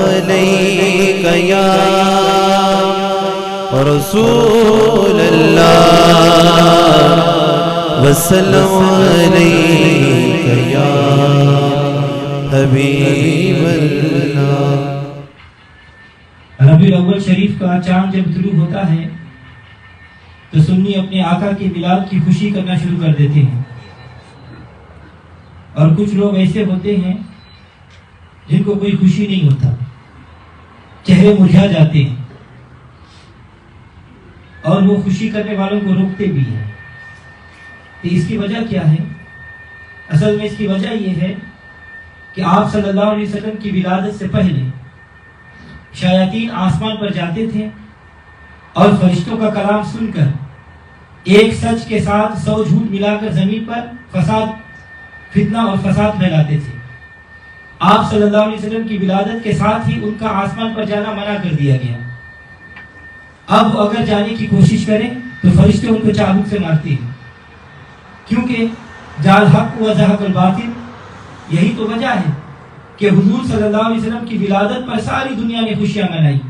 علیک یا رسول اللہ وسلم علیک یا حبیب اللہ۔ ربیع الاول شریف کا چاند جب طلوع ہوتا ہے تو سنی اپنے آقا کے میلاد کی خوشی کرنا شروع کر دیتے ہیں، اور کچھ لوگ ایسے ہوتے ہیں جن کو کوئی خوشی نہیں ہوتا، چہرے مرجھا جاتے ہیں اور وہ خوشی کرنے والوں کو روکتے بھی ہیں۔ تو اس کی وجہ کیا ہے؟ اصل میں اس کی وجہ یہ ہے کہ آپ صلی اللہ علیہ وسلم کی ولادت سے پہلے شیاطین آسمان پر جاتے تھے اور فرشتوں کا کلام سن کر ایک سچ کے ساتھ 100 جھوٹ ملا کر زمین پر فتنہ اور فساد پھیلاتے تھے۔ آپ صلی اللہ علیہ وسلم کی ولادت کے ساتھ ہی ان کا آسمان پر جانا منع کر دیا گیا۔ اب اگر جانے کی کوشش کریں تو فرشتے ان کو چابک سے مارتے ہیں، کیونکہ جال حق و زہق الباطل، یہی تو وجہ ہے کہ حضور صلی اللہ علیہ وسلم کی ولادت پر ساری دنیا نے خوشیاں منائی،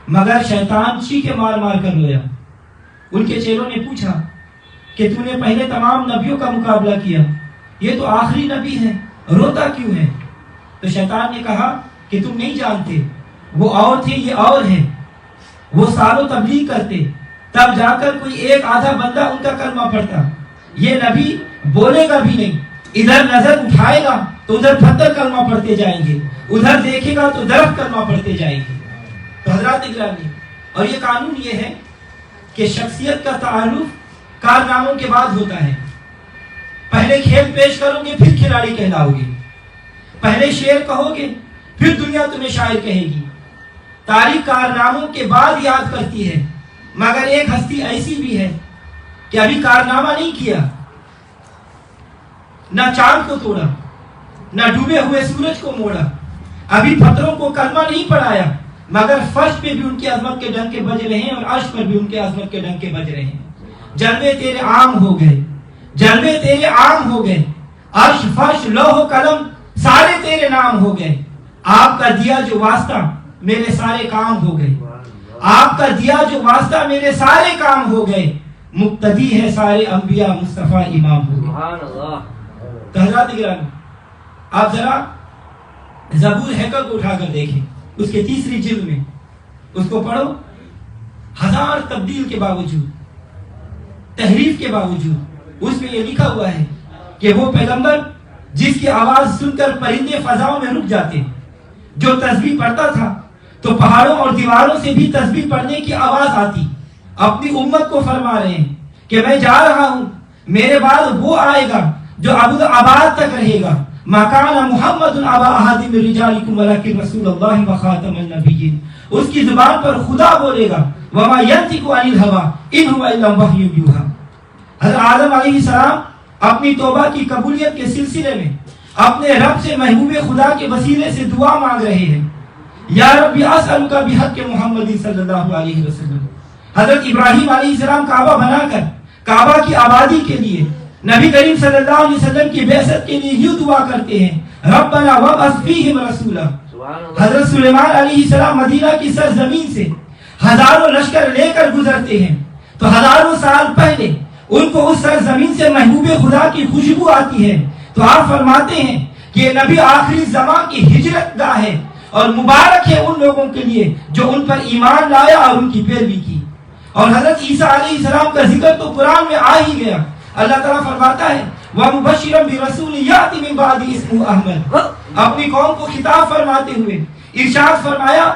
مگر شیطان چیخے مار مار کر رویا۔ ان کے چیلوں نے پوچھا کہ تو نے پہلے تمام نبیوں کا مقابلہ کیا، یہ تو آخری نبی ہے، روتا کیوں ہے؟ تو شیطان نے کہا کہ تم نہیں جانتے، وہ اور تھے، یہ اور ہے۔ وہ سالوں تبلیغ کرتے، تب جا کر کوئی ایک آدھا بندہ ان کا کلمہ پڑھتا۔ یہ نبی بولے گا بھی نہیں، ادھر نظر اٹھائے گا تو ادھر پتھر کلمہ پڑھتے جائیں گے، ادھر دیکھے گا تو درخت کلمہ پڑھتے جائیں گے۔ تو حضرات گرامی، اور یہ قانون یہ ہے کہ شخصیت کا تعارف کارناموں کے بعد ہوتا ہے۔ پہلے کھیل پیش کرو گے پھر کھلاڑی کہلاؤ گے، پہلے شعر کہو گے پھر دنیا تمہیں شاعر کہے گی۔ تاریخ کارناموں کے بعد یاد کرتی ہے، مگر ایک ہستی ایسی بھی ہے کہ ابھی کارنامہ نہیں کیا، نہ چاند کو توڑا، نہ ڈوبے ہوئے سورج کو موڑا، ابھی پتھروں کو کلمہ نہیں پڑھایا، مگر فرش پہ بھی ان کی عظمت کے ڈنکے بج رہے ہیں اور عرش پر بھی ان کے عظمت کے ڈنکے بج رہے ہیں۔ جلوے تیرے عام ہو گئے، جلوے تیرے عام ہو گئے، عرش فرش لوح و قلم سارے تیرے نام ہو گئے۔ آپ کا دیا جو واسطہ میرے سارے کام ہو گئے، آپ کا دیا جو واسطہ میرے سارے کام ہو گئے، مقتدی ہے سارے انبیاء مصطفیٰ امام ہو گئے۔ تو حضرات گرامی، آپ ذرا زبور ہیکل کو اٹھا کر دیکھیں، اس کے تیسری جلد میں اس کو پڑھو، ہزار تبدیل کے باوجود، تحریف کے باوجود اس میں یہ لکھا ہوا ہے کہ وہ پیغمبر جس کی آواز سن کر پرندے فضاؤں میں رک جاتے، جو تسبیح پڑھتا تھا تو پہاڑوں اور دیواروں سے بھی تسبیح پڑھنے کی آواز آتی۔ اپنی امت کو فرما رہے ہیں کہ میں جا رہا ہوں، میرے بعد وہ آئے گا جو ابد آباد تک رہے گا۔ ما کان محمد ابا احد من رجالکم ولکن رسول اللہ وخاتم النبیین، اس کی زبان پر خدا بولے گا، وما ینطق عن الہوی ان هو الا وحی یوحی۔ حضرت آدم علیہ السلام اپنی توبہ کی قبولیت کے سلسلے میں اپنے رب سے محبوب خدا کے وسیلے سے دعا مانگ رہے ہیں، یا رب اسألک بحق محمد صلی اللہ علیہ وسلم۔ حضرت ابراہیم علیہ السلام کعبہ بنا کر کعبہ کی آبادی کے لیے، نبی کریم صلی اللہ علیہ وسلم کی بعثت کے لیے یوں دعا کرتے ہیں، ربنا وابعث فیہم رسولا۔ حضرت سلیمان علیہ السلام مدینہ کی سرزمین سے ہزاروں لشکر لے کر گزرتے ہیں، تو ہزاروں سال پہلے ان کو اس سرزمین سے محبوب خدا کی خوشبو آتی ہے، تو آپ فرماتے ہیں کہ یہ نبی آخری زمان کی ہجرت گاہ ہے، اور مبارک ہے ان لوگوں کے لیے جو ان پر ایمان لایا اور ان کی پیروی کی۔ اور حضرت عیسیٰ علیہ السلام کا ذکر تو قرآن میں آ ہی گیا، اللہ تعالیٰ فرماتا ہے وَمُبَشِّرًا بِرَسُولٍ يَأْتِي مِن بَعْدِهِ اسْمُهُ أَحْمَدُ۔ اپنی قوم کو خطاب فرماتے ہوئے ارشاد فرمایا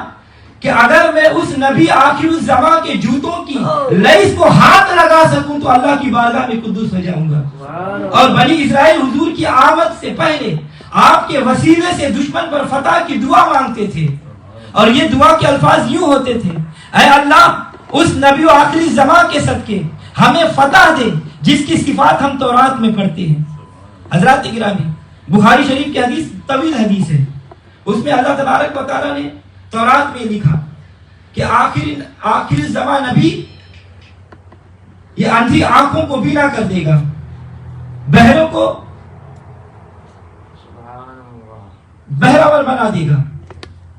کہ اگر میں اس نبی آخر الزمان کے جوتوں کی لئیس کو ہاتھ لگا سکوں تو اللہ کی بارگاہ میں قدوس ہو جاؤں گا۔ اور بنی اسرائیل حضور کی آمد سے پہلے آپ کے وسیلے سے دشمن پر فتح کی دعا مانگتے تھے، اور یہ دعا کے الفاظ یوں ہوتے تھے، اے اللہ اس نبی و آخری زمان کے صدقے ہمیں فتح دے جس کی صفات ہم تورات میں پڑھتے ہیں۔ حضرات گرامی، بخاری شریف کی حدیث طویل حدیث ہے، اس میں اللہ تبارک و تعالیٰ نے تورات میں لکھا کہ آخر زمان نبی یہ اندھی آنکھوں کو بینا کر دے گا، بہروں کو بہراور بنا دے گا،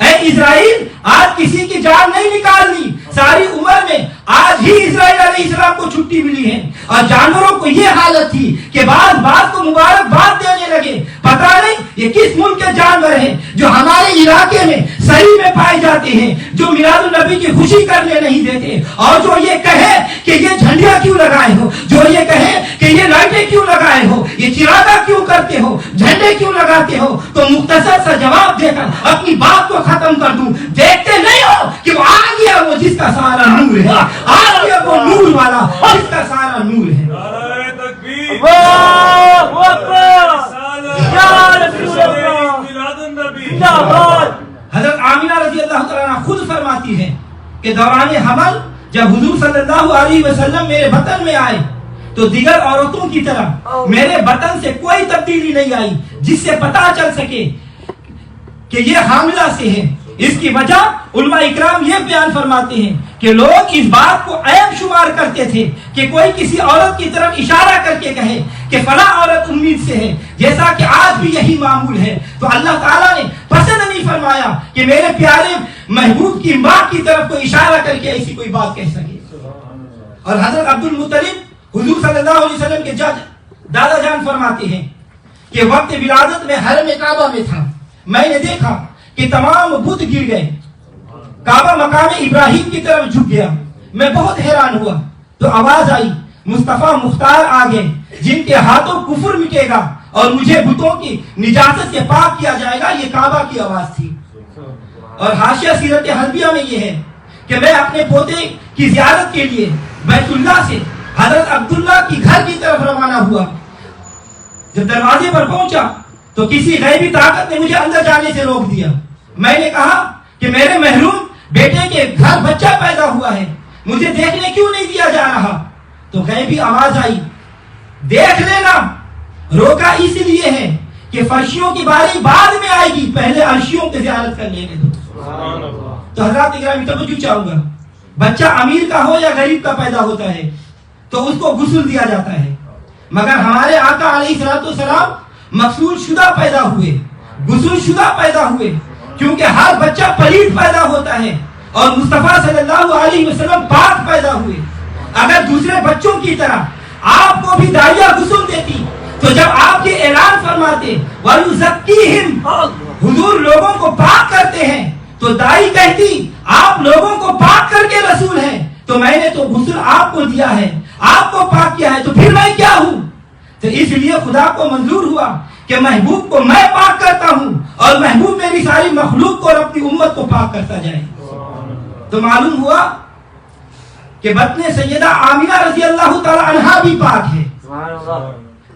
اے اسرائیل آج کسی کی جان نہیں نکالنی, ساری عمر میں آج ہی اسرائیل علیہ السلام کو چھٹی ملی ہے. اور جانوروں کو یہ حالت تھی کہ بعض کو مبارکباد دینے لگے. پتہ نہیں یہ کس ملک کے جانور ہیں جو ہمارے علاقے میں صحیح میں پائے جاتے ہیں, جو میلاد النبی کی خوشی کرنے نہیں دیتے, اور جو یہ کہے کہ یہ جھنڈیاں کیوں لگائے ہو, جو یہ کہے کہ یہ لائٹیں کیوں لگائے ہو, یہ چراغاں کیوں کرتے ہو, جھنڈے کیوں لگاتے ہو. تو مختصر سا جواب دے کر اپنی بات کو ختم کر دوں. دیکھتے نہیں ہو کہ وہ آ گیا وہ جس کا سارا نور ہے, آ گیا وہ نور والا جس کا سارا نور ہے. حضرت آمینہ رضی اللہ تعالیٰ عنہ خود فرماتی ہے کہ دوران حمل جب حضور صلی اللہ علیہ وسلم میرے بطن میں آئے تو دیگر عورتوں کی طرح میرے بطن سے کوئی تبدیلی نہیں آئی جس سے پتہ چل سکے کہ یہ حاملہ سے ہے. اس کی وجہ علماء اکرام یہ بیان فرماتے ہیں کہ لوگ اس بات کو عیب شمار کرتے تھے کہ کوئی کسی عورت کی طرف اشارہ کر کے کہے کہ فلاں عورت امید سے ہے, جیسا کہ آج بھی یہی معمول ہے. تو اللہ تعالیٰ نے پسند نہیں فرمایا کہ میرے پیارے محبوب کی ماں کی طرف کوئی اشارہ کر کے ایسی کوئی بات کہہ سکے. اور حضرت عبد المطلب حضور صلی اللہ علیہ وسلم کے دادا جان فرماتے ہیں کہ وقت ولادت میں حرم کعبہ میں تھا, میں نے دیکھا کہ تمام بت گر گئے, کعبہ مقام ابراہیم کی طرف جھک گیا. میں بہت حیران ہوا تو آواز آئی مصطفیٰ مختار آ گئے جن کے ہاتھوں کفر مٹے گا اور مجھے بتوں کی نجاست سے پاک کیا جائے گا. یہ کعبہ کی آواز تھی. اور حاشیہ سیرت حلبیہ میں یہ ہے کہ میں اپنے پوتے کی زیارت کے لیے بیت اللہ سے حضرت عبداللہ کی گھر کی طرف روانہ ہوا. جب دروازے پر پہنچا تو کسی غیبی طاقت نے مجھے اندر جانے سے روک دیا. میں نے کہا کہ میرے محروم بیٹے کے گھر بچہ پیدا ہوا ہے, مجھے دیکھنے کیوں نہیں دیا جا رہا. تو غیبی آواز آئی دیکھ لینا, روکا اس لیے ہے کہ فرشیوں کی باری بعد میں آئے گی, پہلے عرشیوں کی زیارت کر لینے دو. تو حضرات اکرامی توجہ چاہوں گا, بچہ امیر کا ہو یا غریب کا پیدا ہوتا ہے تو اس کو غسل دیا جاتا ہے, مگر ہمارے آقا علیہ السلام مغسول شدہ پیدا ہوئے, غسل شدہ پیدا ہوئے, کیونکہ ہر بچہ پلید پیدا ہوتا ہے اور مصطفیٰ صلی اللہ علیہ وسلم پاک پیدا ہوئے. اگر دوسرے بچوں کی طرح آپ کو بھی داعیہ غسل دیتی تو جب آپ کے اعلان فرماتے وَيُزَكِّيهِمْ, حضور لوگوں کو پاک کرتے ہیں, تو دائی کہتی آپ لوگوں کو پاک کر کے رسول ہیں, تو میں نے تو غسل آپ کو دیا ہے, آپ کو پاک کیا ہے, تو پھر میں کیا ہوں. تو اس لیے خدا کو منظور ہوا کہ محبوب کو میں پاک کرتا ہوں اور محبوب میری ساری مخلوق کو اور اپنی امت کو پاک کرتا جائے. تو معلوم ہوا کہ بطن سیدہ آمینہ رضی اللہ تعالی عنہا بھی پاک ہے,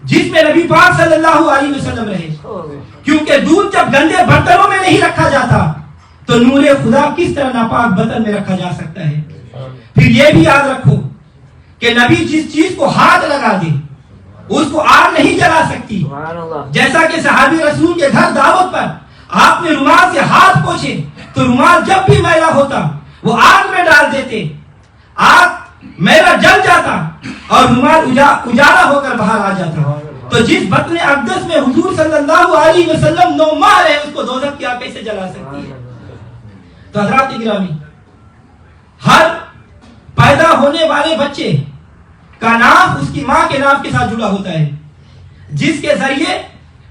جس میں نبی پاک صلی اللہ علیہ وسلم رہے. کیونکہ دودھ جب گندے برتنوں میں نہیں رکھا جاتا تو نور خدا کس طرح ناپاک برتن میں رکھا جا سکتا ہے. پھر یہ بھی یاد رکھو کہ نبی جس چیز کو ہاتھ لگا دے اس کو آگ نہیں جلا سکتی. جیسا کہ صحابی رسول کے گھر دعوت پر آپ نے رومال سے ہاتھ پوچھے تو رومال جب بھی میلا ہوتا وہ آگ میں ڈال دیتے, آگ میلا جل جاتا اور رومال اجالا ہو کر باہر آ جاتا. تو جس بطن اقدس میں حضور صلی اللہ علیہ وسلم 9 ماہ رہے اس کو دوزخ کی آگ کیسے جلا سکتی ہے. تو حضرات گرامی, ہر پیدا ہونے والے بچے کا نام اس کی ماں کے نام کے ساتھ جڑا ہوتا ہے, جس کے ذریعے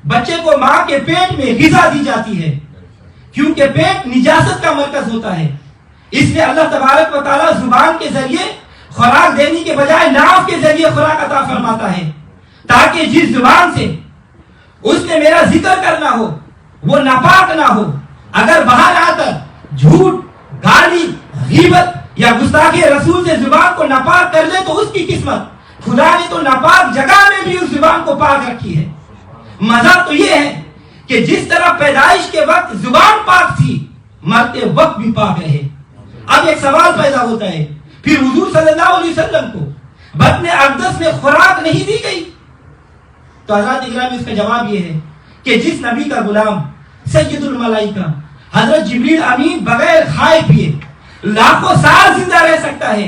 بچے کو ماں کے پیٹ میں غذا دی جاتی ہے, کیونکہ پیٹ نجاست کا مرکز ہوتا ہے. اس لیے اللہ تبارک و تعالیٰ زبان کے ذریعے خوراک دینے کے بجائے ناف کے ذریعے خوراک عطا فرماتا ہے, تاکہ جس زبان سے اس نے میرا ذکر کرنا ہو وہ ناپاک نہ ہو. اگر باہر آ کر جھوٹ, گالی, غیبت یا گستاخی رسول سے زبان کو ناپاک کر لے تو اس کی قسمت. خدا نے تو ناپاک جگہ میں بھی اس زبان کو پاک رکھی ہے. مزہ تو یہ ہے کہ جس طرح پیدائش کے وقت زبان پاک تھی مرتے وقت بھی پاک رہے. اب ایک سوال پیدا ہوتا ہے, پھر حضور صلی اللہ علیہ وسلم کو بطن اقدس میں خوراک نہیں دی گئی؟ تو حضرات اکرام اس کا جواب یہ ہے کہ جس نبی کا غلام سید الملائکہ حضرت جبریل امین بغیر کھائے پیے لاکھوں سال زندہ رہ سکتا ہے,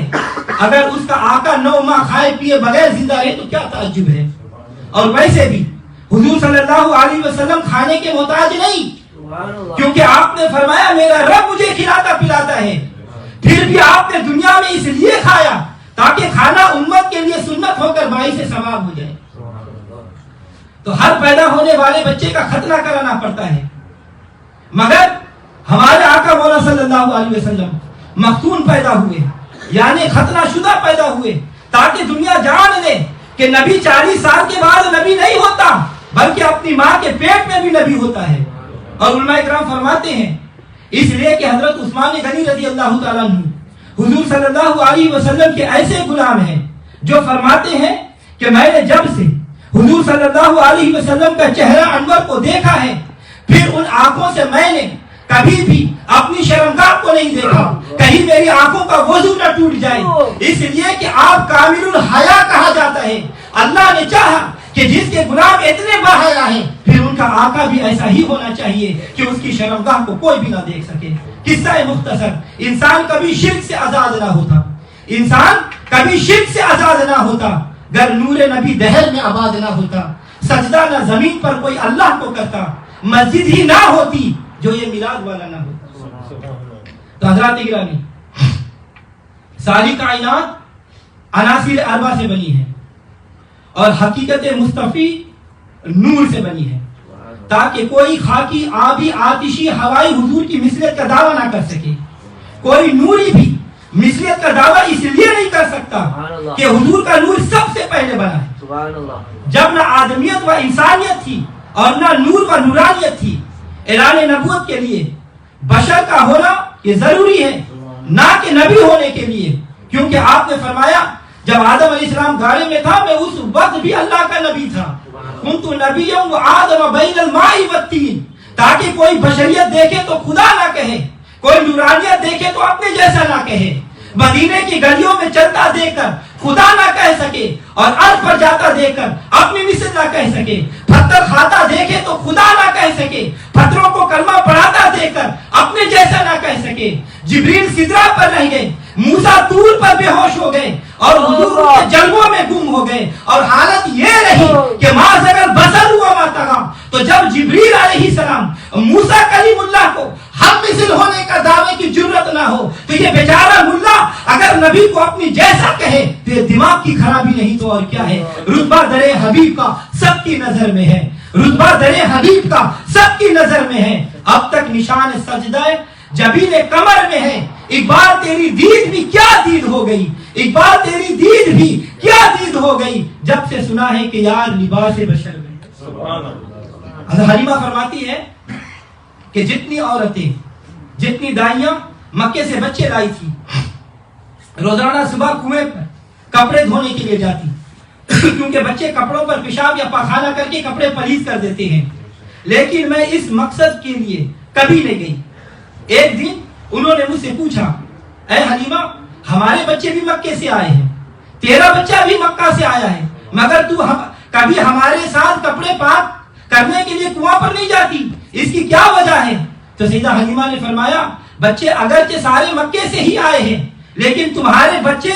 اگر اس کا آقا 9 ماہ کھائے پیے بغیر زندہ رہے تو کیا تعجب ہے. اور ویسے بھی حضور صلی اللہ علیہ وسلم کھانے کے محتاج نہیں, کیونکہ آپ نے فرمایا میرا رب مجھے کھلاتا پلاتا ہے. پھر بھی آپ نے دنیا میں اس لیے کھایا تاکہ کھانا امت کے لیے سنت ہو کر باعث ثواب ہو جائے. تو ہر پیدا ہونے والے بچے کا ختنہ کرانا پڑتا ہے، مگر ہمارے آقا مولا صلی اللہ علیہ وسلم مختون پیدا ہوئے، یعنی ختنہ شدہ پیدا ہوئے، تاکہ دنیا جان لے کہ نبی 40 سال کے بعد نبی نہیں ہوتا بلکہ اپنی ماں کے پیٹ میں بھی نبی ہوتا ہے. اور علماء کرام فرماتے ہیں اس لیے کہ حضرت عثمان غنی رضی اللہ تعالیٰ عنہ حضور صلی اللہ علیہ وسلم کے ایسے غلام ہیں جو فرماتے ہیں کہ میں نے جب سے حضور صلی اللہ علیہ وسلم کا چہرہ انور کو دیکھا ہے، پھر ان آنکھوں سے میں نے کبھی بھی اپنی شرمگاہ کو نہیں دیکھا، کہیں میری آنکھوں کا وضو نہ ٹوٹ جائے، اس لیے کہ آپ کامل الحیا کہا جاتا ہے. اللہ نے چاہا کہ جس کے غلام اتنے باحیا ہیں پھر ان کا آقا بھی ایسا ہی ہونا چاہیے کہ اس کی شرمگاہ کو کوئی بھی نہ دیکھ سکے. قصہ مختصر، انسان کبھی شرک سے آزاد نہ ہوتا، انسان کبھی شرک سے آزاد نہ ہوتا گر نور نبی دہر میں آباد نہ ہوتا، سجدہ نہ زمین پر کوئی اللہ کو کرتا، مسجد ہی نہ ہوتی جو یہ میلاد والا نہ ہوتا. تو حضرات گرامی، ساری کائنات عناصر اربع سے بنی ہے اور حقیقت مصطفی نور سے بنی ہے، تاکہ کوئی خاکی آبی آتشی ہوائی حضور کی مثلیت کا دعویٰ نہ کر سکے. کوئی نوری بھی مثلیت کا دعویٰ اس لیے نہیں کر سکتا کہ حضور کا نور سب سے پہلے بنا ہے، جب نہ آدمیت و انسانیت تھی اور نہ نور و نورانیت تھی. اعلان نبوت کے لیے بشر کا ہونا یہ ضروری ہے، نہ کہ نبی ہونے کے لیے، کیونکہ آپ نے فرمایا جب آدم علیہ السلام گارے میں تھا میں اس وقت بھی اللہ کا نبی تھا. کنت نبیا وآدم بین الماء والطین، تاکہ کوئی بشریت دیکھے تو خدا نہ کہے، کوئی نورانیت دیکھے تو اپنے جیسا نہ کہے، مدینے کی گلیوں میں چلتا دیکھ کر خدا نہ کہہ سکے اور عرش پر جاتا دیکھ کر اپنی مثل نہ کہہ سکے، پتھر کھاتا دیکھے تو خدا نہ کہہ سکے، پتھروں کو کلمہ پڑھاتا دیکھ کر اپنے جیسا نہ کہہ سکے. جبریل سدرہ پر رہ گئے، موسیٰ طور پر بے ہوش ہو گئے اور حضور کے جلووں میں گم ہو گئے، اور حالت یہ رہی کہ ما زغل بصر وما طغى. تو جب جبریل علیہ السلام موسیٰ کلیم اللہ کو ہم مثل ہونے کا دعوے کی جرت نہ ہو تو یہ بیچارہ ملا اگر نبی کو اپنی جیسا کہے تو یہ دماغ کی خرابی نہیں تو اور کیا ہے. رتبہ در حبیب کا سب کی نظر میں ہے، رتبہ در حبیب کا سب کی نظر میں ہے. اب تک نشان سجدہ جبین کمر میں ہے، ایک بار تیری دید بھی کیا دید ہو گئی، ایک بار تیری دید بھی کیا دید ہو گئی جب سے سنا ہے کہ یار لباس بشر میں. حضرت حلیمہ فرماتی ہے کہ جتنی عورتیں، جتنی دائیاں مکے سے بچے لائی تھی، روزانہ صبح کنویں پر کپڑے دھونے کے لیے جاتی، کیونکہ بچے کپڑوں پر پیشاب یا پاخانہ کر کے کپڑے پلیز کر دیتے ہیں. لیکن میں اس مقصد کے لیے کبھی نہیں گئی. ایک دن انہوں نے مجھ سے پوچھا اے حلیمہ ہمارے بچے بھی مکے سے آئے ہیں، تیرا بچہ بھی مکہ سے آیا ہے، مگر تو کبھی ہمارے ساتھ کپڑے پاک کرنے کے لیے کنواں پر نہیں جاتی، اس کی کیا وجہ ہے؟ تو سیدہ حلیمہ نے فرمایا بچے اگرچہ سارے مکے سے ہی آئے ہیں لیکن تمہارے بچے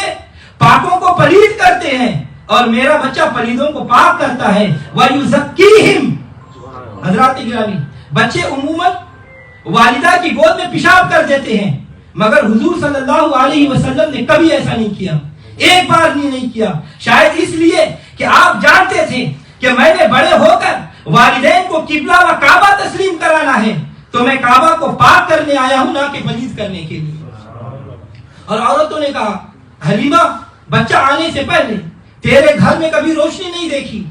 پاکوں کو پلید کرتے ہیں اور میرا بچہ پلیدوں کو پاک کرتا ہے. وَيُزَكِّيهِمْ. حضرات گرامی، بچے عموماً والدہ کی گود میں پیشاب کر دیتے ہیں، مگر حضور صلی اللہ علیہ وسلم نے کبھی ایسا نہیں کیا، ایک بار بھی نہیں کیا. شاید اس لیے کہ آپ جانتے تھے کہ میں نے بڑے ہو کر والدین کو قبلہ و کعبہ تسلیم کرانا ہے، تو میں کعبہ کو پاک کرنے آیا ہوں نہ کہ پلیز کرنے کے لیے. اور عورتوں نے کہا حلیمہ بچہ آنے سے پہلے تیرے گھر میں کبھی روشنی نہیں دیکھی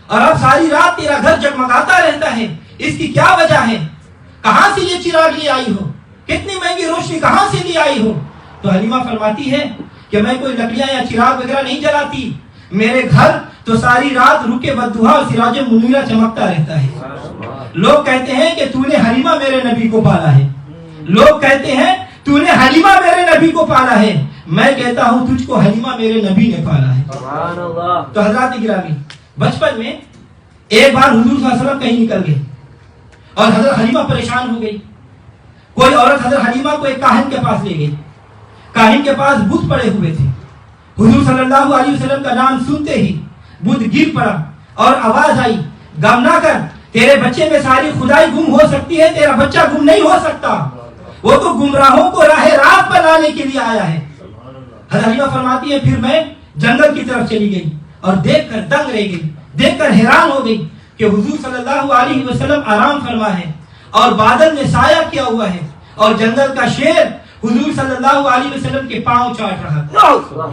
اور اب ساری رات تیرا گھر جگمگاتا رہتا ہے، اس کی کیا وجہ ہے؟ کہاں سے یہ چراغ لے آئی ہو؟ کتنی مہنگی روشنی کہاں سے لے آئی ہو؟ تو حلیمہ فرماتی ہے کہ میں کوئی لکڑیاں یا چراغ وغیرہ نہیں جلاتی، میرے گھر تو ساری رات رکے بدوہا اور سراج منیرہ چمکتا رہتا ہے. لوگ کہتے ہیں کہ تو نے حلیمہ میرے نبی کو پالا ہے، لوگ کہتے ہیں تو نے حلیمہ میرے نبی کو پالا ہے، میں کہتا ہوں تجھ کو حلیمہ میرے نبی نے پالا ہے. تو حضرات گرامی، بچپن میں ایک بار حضور صلی اللہ علیہ وسلم کہیں نکل گئے اور حضرت حلیمہ پریشان ہو گئی. کوئی عورت حضرت حلیمہ کو ایک کاہن کے پاس لے گئی، کاہن کے پاس بت پڑے ہوئے تھے. حضور صلی اللہ علیہ وسلم کا نام سنتے ہی بت گر پڑا اور آواز آئی غم نہ کر تیرے بچے میں ساری خدائی گم ہو سکتی ہے، تیرا بچہ گم نہیں ہو سکتا، وہ تو گمراہوں کو راہ راست پر لانے کے لیے آیا ہے۔ حضرت حلیمہ فرماتی ہے پھر میں جنگل کی طرف چلی گئی اور دیکھ کر دنگ رہ گئی، دیکھ کر حیران ہو گئی کہ حضور صلی اللہ علیہ وسلم آرام فرما ہے اور بادل نے سایہ کیا ہوا ہے اور جنگل کا شیر حضور صلی اللہ علیہ وسلم کے پاؤں چاٹ رہا تھا۔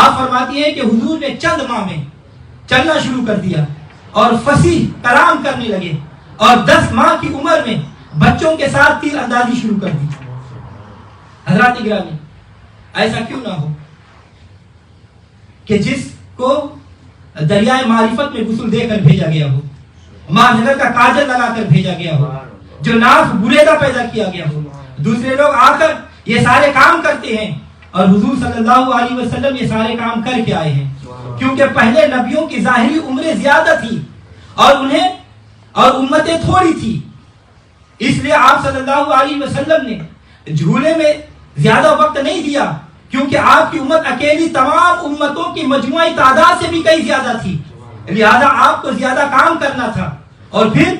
آپ فرماتی ہیں کہ حضور نے چند ماہ میں چلنا شروع کر دیا اور فصیح کلام کرنے لگے اور 10 ماہ کی عمر میں بچوں کے ساتھ تیر اندازی شروع کر دی۔ حضرات گرامی، ایسا کیوں نہ ہو کہ جس کو دریائے معرفت میں غسل دے کر بھیجا گیا ہو، ماں نگر کا کاجل لگا کر بھیجا گیا ہو، جو ناف بریدہ پیدا کیا گیا ہو، دوسرے لوگ آ کر یہ سارے کام کرتے ہیں اور حضور صلی اللہ علیہ وسلم یہ سارے کام کر کے آئے ہیں، کیونکہ پہلے نبیوں کی ظاہری عمریں زیادہ تھی اور امتیں تھوڑی تھی، اس لیے آپ صلی اللہ علیہ وسلم نے جھولے میں زیادہ وقت نہیں دیا، کیونکہ آپ کی امت اکیلی تمام امتوں کی مجموعی تعداد سے بھی کئی زیادہ تھی، لہذا آپ کو زیادہ کام کرنا تھا اور پھر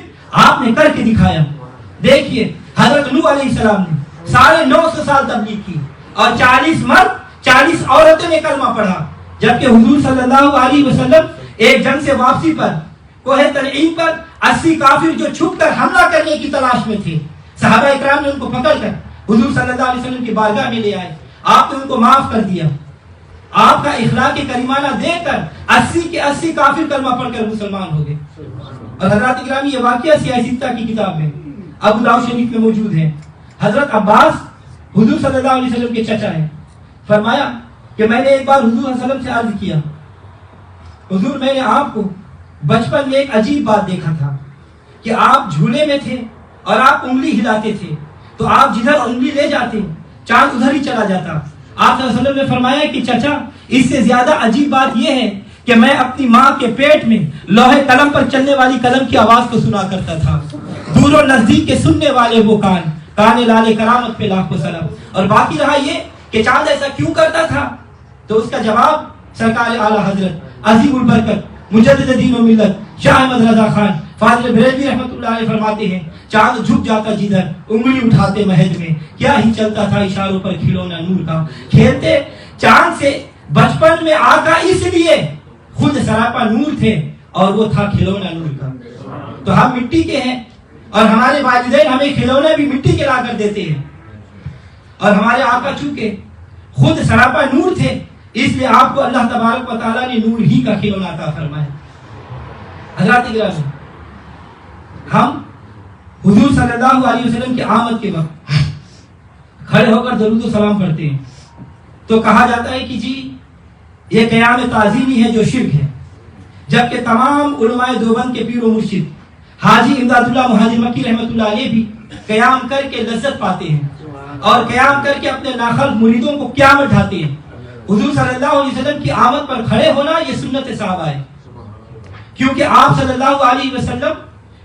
آپ نے کر کے دکھایا۔ دیکھیے حضرت نوح علیہ السلام نے 950 سال تبلیغ کی اور 40 مرد 40 عورتیں نے کلمہ پڑھا، جبکہ حضور صلی اللہ علیہ وسلم ایک جنگ سے واپسی پر کوہ تنعیم پر 80 کافر جو چھپ کر حملہ کرنے کی تلاش میں تھے، صحابہ اکرام نے ان کو پکڑ کر حضور صلی اللہ علیہ وسلم کی بارگاہ میں لے آئے، آپ نے ان کو معاف کر دیا، آپ کا اخلاق کریمانہ دے کر 80 کے 80 کافر کلمہ پڑھ کر مسلمان ہو گئے۔ اور حضرات گرامی، یہ واقعہ سیاستہ کی کتاب میں ابو داؤد شریف میں موجود ہے۔ حضرت عباس حضور صلی اللہ علیہ وسلم کے چچا ہیں، فرمایا کہ میں نے ایک بار حضور صلی اللہ علیہ وسلم سے عرض کیا، حضور میں نے آپ کو بچپن میں ایک عجیب بات دیکھا تھا کہ آپ جھولے میں تھے اور آپ انگلی ہلاتے تھے، تو آپ جدھر انگلی لے جاتے چاند ادھر ہی چلا جاتا۔ آپ صلی اللہ علیہ وسلم نے فرمایا کہ چچا، اس سے زیادہ عجیب بات یہ ہے کہ میں اپنی ماں کے پیٹ میں لوہے قلم پر چلنے والی قلم کی آواز کو سنا کرتا تھا، دور و نزدیک کے سننے والے وہ کان لال کرامت پہ لاکھوں سلام۔ اور باقی رہا یہ کہ چاند ایسا کیوں کرتا تھا، تو اس کا جواب سرکار اعلیٰ حضرت عظیم البرکت مجدد دین و ملت شاہ احمد رضا خان فاضل بریلوی رحمۃ اللہ علیہ فرماتے ہیں، چاند جھک جاتا جدھر انگلی اٹھاتے مہد میں، کیا ہی چلتا تھا اشاروں پر کھلونا نور کا، کھیلتے چاند سے بچپن میں آقا اس لیے خود سراپا نور تھے اور وہ تھا کھلونا نور کا۔ تو ہم مٹی کے ہیں اور ہمارے والدین ہمیں کھلونے بھی مٹی کے لا کر دیتے ہیں، اور ہمارے آقا چونکہ خود سراپا نور تھے، اس لیے آپ کو اللہ تبارک و تعالیٰ نے نور ہی کا کھلونا عطا فرمایا۔ حضرات گرامی، ہم حضور صلی اللہ علیہ وسلم کی آمد کے وقت کھڑے ہو کر درود و سلام پڑھتے ہیں تو کہا جاتا ہے کہ جی یہ قیام تعظیمی ہے جو شرک ہے، جبکہ تمام علماء دیوبند کے پیر و مرشد حاجی امداد اللہ مہاجر مکی رحمۃ اللہ علیہ بھی قیام کر کے لذت پاتے ہیں اور قیام کر کے اپنے ناخلف مریدوں کو قیام اٹھاتے ہیں۔ حضور صلی اللہ علیہ وسلم کی آمد پر کھڑے ہونا یہ سنت صحابہ ہے، کیونکہ آپ صلی اللہ علیہ وسلم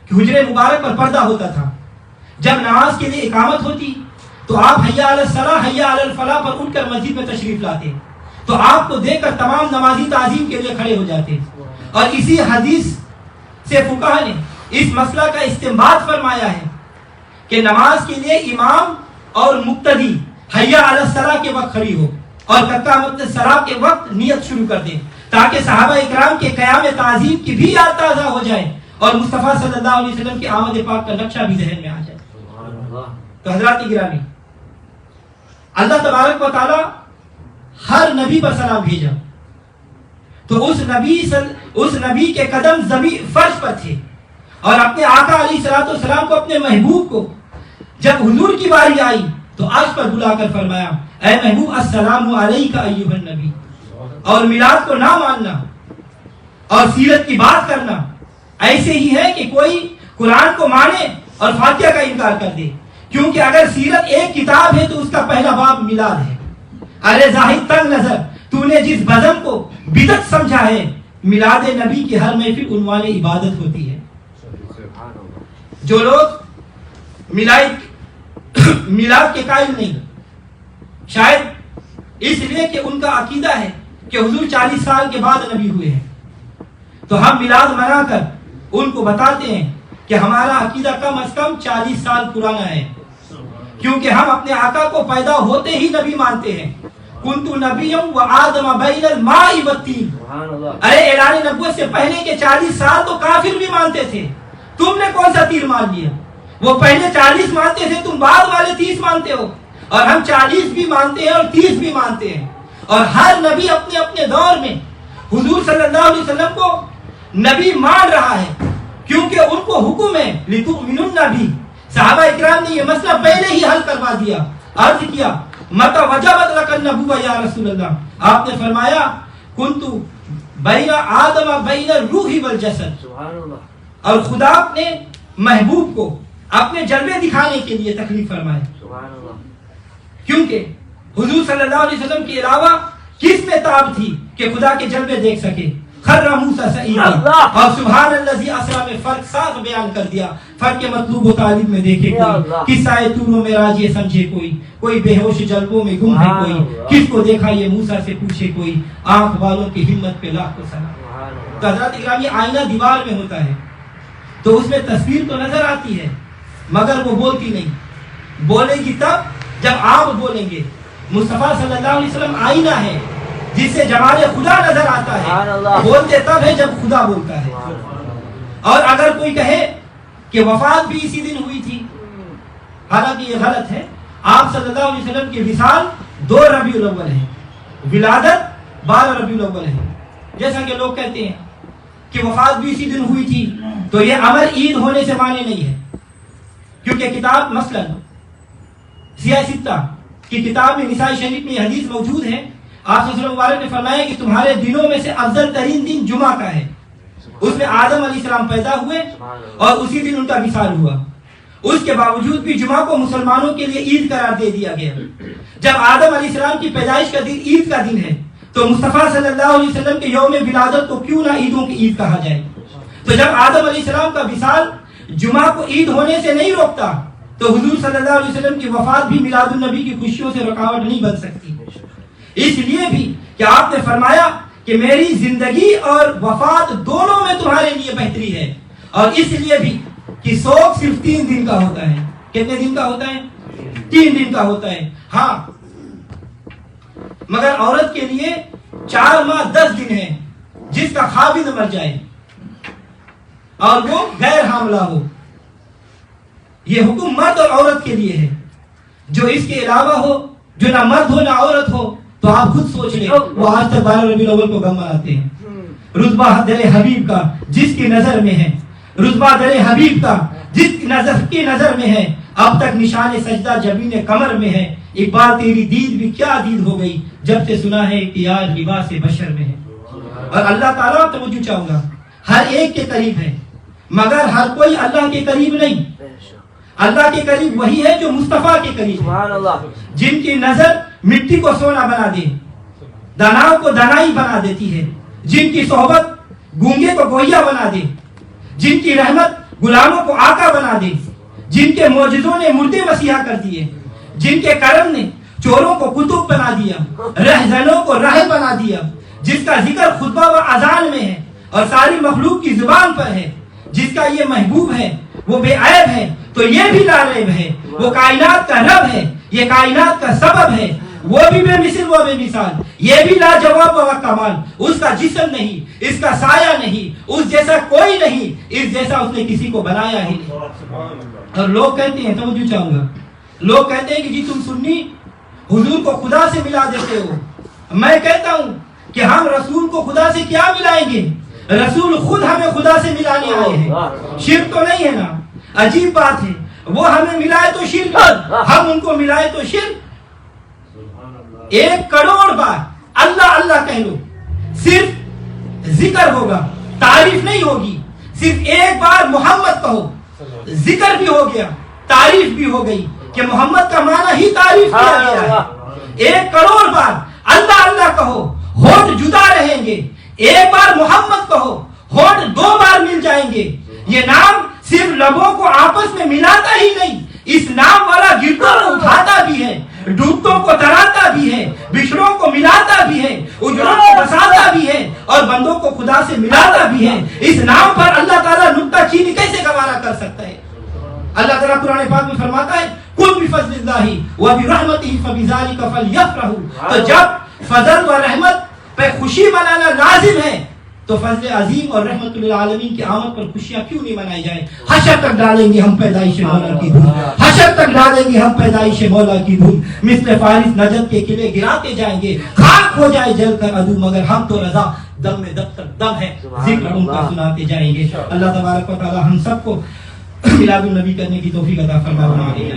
کی حجرے مبارک پر پردہ ہوتا تھا، جب نماز کے لیے اقامت ہوتی تو آپ حیا علی الصلاۃ حیا علی الفلاح پر اٹھ کر مسجد میں تشریف لاتے، تو آپ کو دیکھ کر تمام نمازی تعظیم کے لیے کھڑے ہو جاتے، اور اسی حدیث سے فقہا نے اس مسئلہ کا استنباط فرمایا ہے کہ نماز کے لیے امام اور مقتدی حیا علی الصلاۃ کے وقت کھڑی ہو اور قامت الصلاۃ کے وقت نیت شروع کر دیں، تاکہ صحابہ اکرام کے قیام تعظیم کی بھی یاد تازہ ہو جائے اور مصطفیٰ صلی اللہ علیہ وسلم کی آمد پاک کا نقشہ بھی ذہن میں آ جائے۔ تو حضرات گرامی، اللہ تبارک و تعالی ہر نبی پر سلام بھیجا تو اس نبی کے قدم زمین فرش پر تھے، اور اپنے آقا علیہ الصلوۃ والسلام کو، اپنے محبوب کو جب حضور کی باری آئی تو عرش پر بلا کر فرمایا، اے محبوب السلام علیک ایھا النبی۔ اور میلاد کو نہ ماننا اور سیرت کی بات کرنا ایسے ہی ہے کہ کوئی قرآن کو مانے اور فاتحہ کا انکار کر دے، کیونکہ اگر سیرت ایک کتاب ہے تو اس کا پہلا باب میلاد ہے۔ ارے زاہد تنگ نظر، تو نے جس بزم کو بدعت سمجھا ہے، میلاد نبی کی ہر محفل عنوان عبادت ہوتی ہے۔ جو لوگ میلاد کے قائل نہیں، شاید اس لیے کہ ان کا عقیدہ ہے کہ حضور 40 سال کے بعد نبی ہوئے ہیں، تو ہم میلاد منا کر ان کو بتاتے ہیں کہ ہمارا عقیدہ کم از کم 40 سال پرانا ہے، کیونکہ ہم اپنے آقا کو پیدا ہوتے ہی نبی مانتے ہیں۔ کنت نبیم و آدم بین الماء والطین، ارے اعلان نبوت سے پہلے کے 40 سال تو کافر بھی مانتے تھے، تم نے کون سا تیر مان لیا؟ وہ پہلے 40 مانتے تھے، تم بعد والے 30 مانتے ہو، اور ہم 40 بھی مانتے ہیں اور 30 بھی مانتے ہیں۔ اور ہر نبی اپنے اپنے دور میں حضور صلی اللہ علیہ وسلم کو نبی مان رہا ہے، کیونکہ ان کو حکم ہے لتؤمنن بھی۔ صحابہ اکرام نے یہ مسئلہ پہلے ہی حل کروا دیا، عرض کیا متى وجبت لك النبوة یا رسول اللہ، آپ نے فرمایا کنت بین آدم بین الروح والجسد، اور خدا اپنے محبوب کو اپنے جلوے دکھانے کے لیے تکلیف فرمائے، کیونکہ حضور صلی اللہ علیہ وسلم کے علاوہ کس میں تاب تھی کہ خدا کے جلوے دیکھ سکے؟ خر موسیٰ سعیدا، اور سبحان الذی اسریٰ میں فرق صاف بیان کر دیا۔ فرق مطلوب و طالب میں دیکھے کوئی، قصہ طور و معراج یہ سمجھے کوئی بے ہوش جلووں میں گم ہے کوئی، کس کو دیکھا یہ موسیٰ سے پوچھے کوئی، آنکھ والوں کی ہمت پہ لاکھ کو سلام۔ تو حضرات اکرام، یہ آئینہ دیوار میں ہوتا ہے تو اس میں تصویر تو نظر آتی ہے مگر وہ بولتی نہیں، بولے گی تب جب آپ بولیں گے۔ مصطفیٰ صلی اللہ علیہ وسلم آئینہ ہے جس سے جمال خدا نظر آتا ہے، بولتے تب ہے جب خدا بولتا ہے۔ اور اگر کوئی کہے کہ وفات بھی اسی دن ہوئی تھی، حالانکہ یہ غلط ہے۔ آپ صلی اللہ علیہ وسلم کی وصال 2 ربیع الاول ہے، ولادت 12 ربیع الاول ہے۔ جیسا کہ لوگ کہتے ہیں کہ وفات بھی اسی دن ہوئی تھی، تو یہ امر عید ہونے سے مانے نہیں ہے، کیونکہ کتاب مثلا سیاہ ستہ کی کتاب میں نسائی شریف میں یہ حدیث موجود ہے، آپ صلی اللہ علیہ وسلم مبارک نے فرمایا کہ تمہارے دنوں میں سے افضل ترین دن جمعہ کا ہے، اس میں آدم علیہ السلام پیدا ہوئے اور اسی دن ان کا وصال ہوا۔ اس کے باوجود بھی جمعہ کو مسلمانوں کے لیے عید قرار دے دیا گیا۔ جب آدم علیہ السلام کی پیدائش کا دن عید کا دن ہے تو مصطفیٰ صلی اللہ علیہ وسلم کے یوم ولادت کو کیوں نہ عیدوں کی عید کہا جائے؟ تو جب آدم علیہ السلام کا وصال جمعہ کو عید ہونے سے نہیں روکتا تو حضور صلی اللہ علیہ وسلم کی وفات بھی میلاد النبی کی خوشیوں سے رکاوٹ نہیں بن سکتی۔ اس لیے بھی کہ آپ نے فرمایا کہ میری زندگی اور وفات دونوں میں تمہارے لیے بہتری ہے، اور اس لیے بھی کہ سوگ صرف 3 دن کا ہوتا ہے۔ کتنے دن کا ہوتا ہے؟ 3 دن کا ہوتا ہے، ہاں، مگر عورت کے لیے 4 ماہ 10 دن ہے جس کا خاوند مر جائے اور وہ غیر حاملہ ہو۔ یہ حکم مرد اور عورت کے لیے ہے، جو اس کے علاوہ ہو، جو نہ مرد ہو نہ عورت ہو، تو آپ خود سوچ لیں وہ آج تک 12 ربیع الاول کو غم مناتے ہیں۔ رتبہ در حبیب کا جس کی نظر میں ہے، رتبہ در حبیب کا جس کی نظر میں ہے، اب تک نشان سجدہ جبین کمر میں ہے۔ ایک بار تیری دید بھی کیا دید ہو گئی جب سے سنا ہے کہ یار لباس بشر میں ہے۔ اور اللہ تعالیٰ توجہ چاہوں گا، ہر ایک کے قریب ہے مگر ہر کوئی اللہ کے قریب نہیں۔ اللہ کے قریب وہی ہے جو مصطفیٰ کے قریب ہے، جن کی نظر مٹی کو سونا بنا دے، داناؤں کو دانائی بنا دیتی ہے، جن کی صحبت گونگے کو گویا بنا دے، جن کی رحمت غلاموں کو آقا بنا دے، جن کے معجزوں نے مردے مسیحا کر دیے، جن کے کرم نے چوروں کو کتب بنا دیا، رہزنوں کو راہ بنا دیا، جس کا ذکر خطبہ و اذان میں ہے اور ساری مخلوق کی زبان پر ہے، جس کا یہ محبوب ہے وہ بے عیب ہے تو یہ بھی لا ریب ہے، وہ کائنات کا رب ہے، یہ کائنات کا سبب ہے، وہ بھی بے مثل وہ بے مثال، یہ بھی لاجواب و کمال، اس کا جسم نہیں، اس کا سایہ نہیں، اس جیسا کوئی نہیں، اس جیسا اس نے کسی کو بنایا ہی نہیں۔ اور لوگ کہتے ہیں، توجہ چاہوں گا، لوگ کہتے ہیں کہ جی تم سنی حضور کو خدا سے ملا دیتے ہو۔ میں کہتا ہوں کہ ہم رسول کو خدا سے کیا ملائیں گے؟ رسول خود ہمیں خدا سے ملانے آئے ہیں، شرک تو نہیں ہے نا؟ عجیب بات ہے، وہ ہمیں ملائے تو شرک، ہم ان کو ملائے تو شرک۔ 1 کروڑ بار اللہ اللہ کہہ لو، صرف ذکر ہوگا، تعریف نہیں ہوگی۔ صرف 1 بار محمد کہو، ذکر بھی ہو گیا، تعریف بھی ہو گئی کہ محمد کا معنی ہی تعریف کیا گیا ہے۔ 1 کروڑ بار اللہ اللہ کہو، ہونٹ جدا رہیں گے۔ 1 بار محمد کہو، ہونٹ 2 بار مل جائیں گے۔ یہ نام صرف لبوں کو آپس میں ملاتا ہی نہیں، اس نام والا گردوں کو اٹھاتا بھی ہے، ڈوبتوں کو تراتا بھی ہے, بچھڑوں کو ملاتا بھی ہے, اجڑوں کو بساتا بھی ہے, اور بندوں کو خدا سے ملاتا بھی ہے. اس نام پر اللہ تعالیٰ نکتہ چینی کیسے گوارا کر سکتا ہے؟ اللہ تعالیٰ قرآن پاک میں فرماتا ہے قل بفضل اللہ وبرحمتہ فبذلک فلیفرحوا. تو جب فضل و رحمت پہ خوشی منانا لازم ہے تو فضل عظیم اور رحمت للعالمین کی آمد پر خوشیاں کیوں نہیں منائی جائیں؟ حشر تک ڈالیں گے ہم پیدائش مولا کی دھوم, حشر تک ڈالیں گے ہم پیدائش مولا کی دھوم. مثل فارس نجد کے قلعے گراتے جائیں گے, خاک ہو جائے جل کر عدو, مگر ہم تو رضا دم میں دب تک دم ہے, ذکر ان کا سناتے جائیں گے. اللہ تبارک و تعالی ہم سب کو میلاد النبی کرنے کی توفیق عطا فرمائے.